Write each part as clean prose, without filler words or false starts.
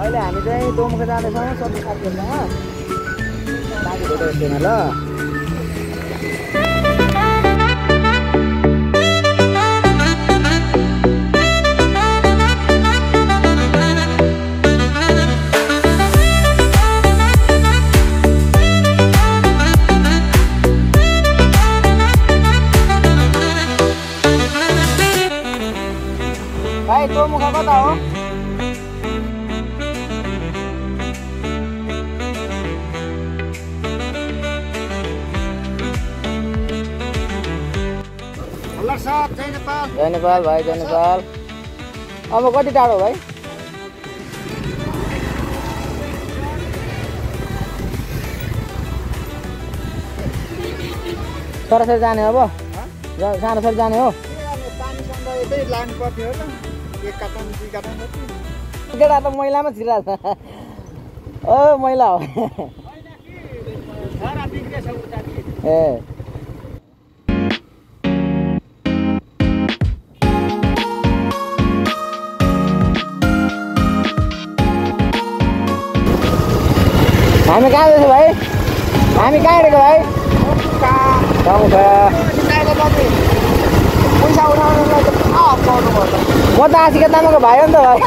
अहिले हामी चाहिँ दोमुखा जाँदैछौँ सबै साथीहरूसँग बाँकी भेटेको छैन ल भाइ दोमुखा कता हो जय नेपाल भाइ जय नेपाल अब कति टाढो भाइ सरसरी जाने अब सानो जाने हो केटा त मैलामा छिरिरहेको छ ओ मैला हो ए हामी कहाँ जाँदैछौँ भाइ हामी कहाँ हिँडेको भाइ पैसा उठाउनु म त आशिका तामाको भाइ हो नि त भाइ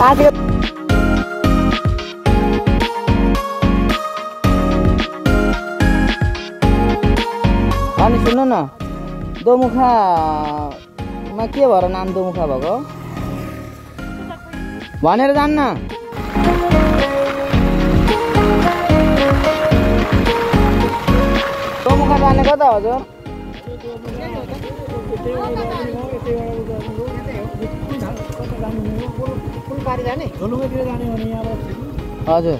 आशिका अनि सुन्नु न दोमुखामा के भएर नाम दोमुखा भएको भनेर जान्न दोमुखा जाने कता हजुर हजुर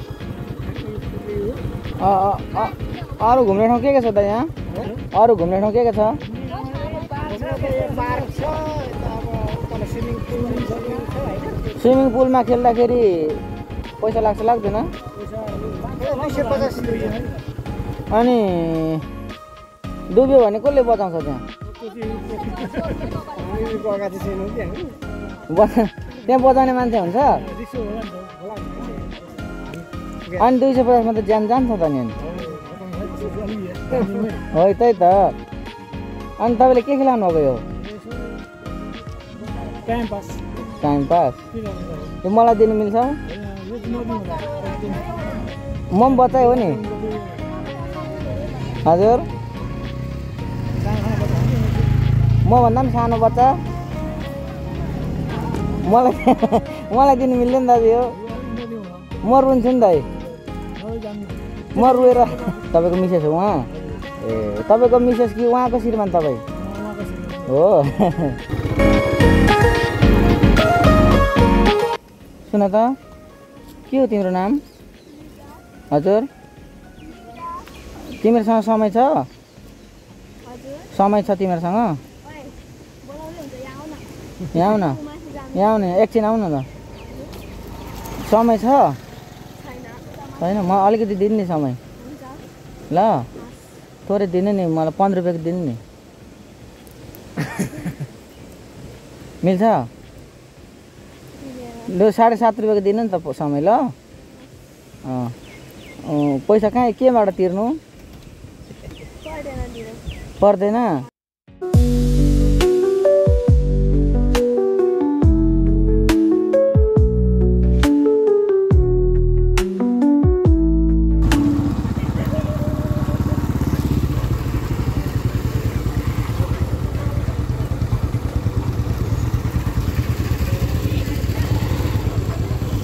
अरू घुम्ने ठाउँ के छ त यहाँ अरू घुम्ने ठाउँ के छ स्विमिङ पुलमा खेल्दाखेरि पैसा लाग्दैन अनि डुब्यो भने कसले बचाउँछ त्यहाँ त्यहाँ बचाउने मान्छे हुन्छ अनि 250 मा त ज्यान जान्छ त नि हो त्यही त अनि तपाईँले के खेलाउनु भएको यो टाइम पास यो मलाई दिनु मिल्छ म पनि बच्चै हो नि हजुर म भन्दा पनि सानो बच्चा मलाई दिनु मिल्दैन दाजु यो म रुन्छु नि दाइ म रुएर तपाईँको मिसेस हो उहाँ ए तपाईँको मिसेस कि उहाँको श्रीमान तपाईँ हो सुन त के हो तिम्रो नाम हजुर तिमीहरूसँग समय छ तिमीहरूसँग यहाँ आऊ न एकछिन आऊ न त समय छ छैन म अलिकति दिनु नि समय ल थोरै दिनु नि मलाई 15 रुपियाँको दिनु नि मिल्छ ल 7.5 रुपियाँको दिनु नि त समय ल पैसा कहाँ केबाट तिर्नु पर्दैन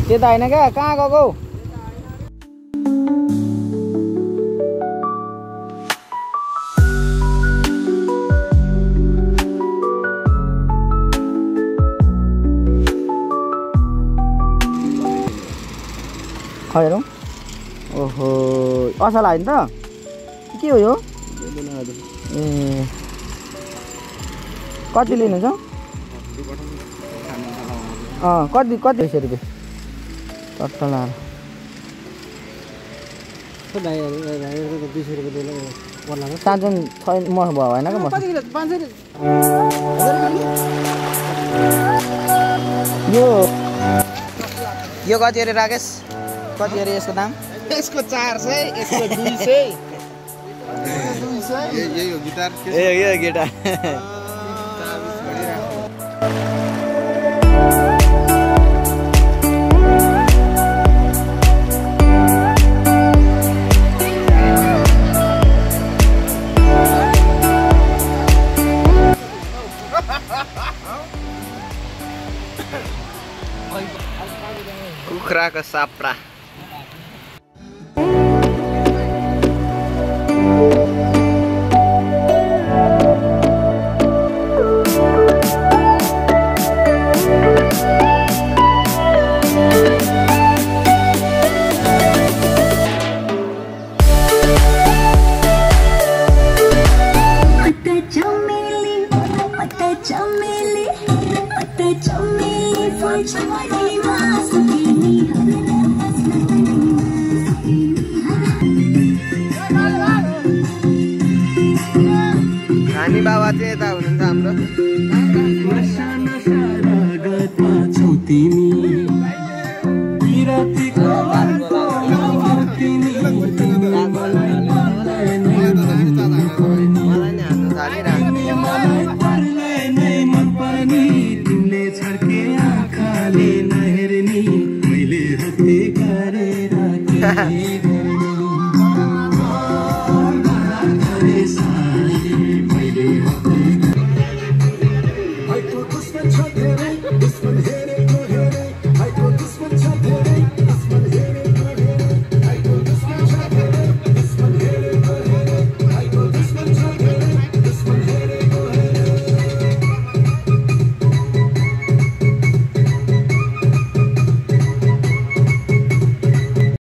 त्यो त होइन क्या कहाँ गएको हेरौँ ओहो असल आयो नि त के हो यो ए कति लिनुहुन्छ कति 200 रुपियाँ टट्ट लाएर साँझन छैन म भएन क्या म यो यो कति अरे राकेश कति अरे यसको दाम यसको 400 यसको 200 यही हो गिटार ए यो गिटार कुखुराको साप्रा खानी बाबा चाहिँ यता हुनुहुन्छ हाम्रो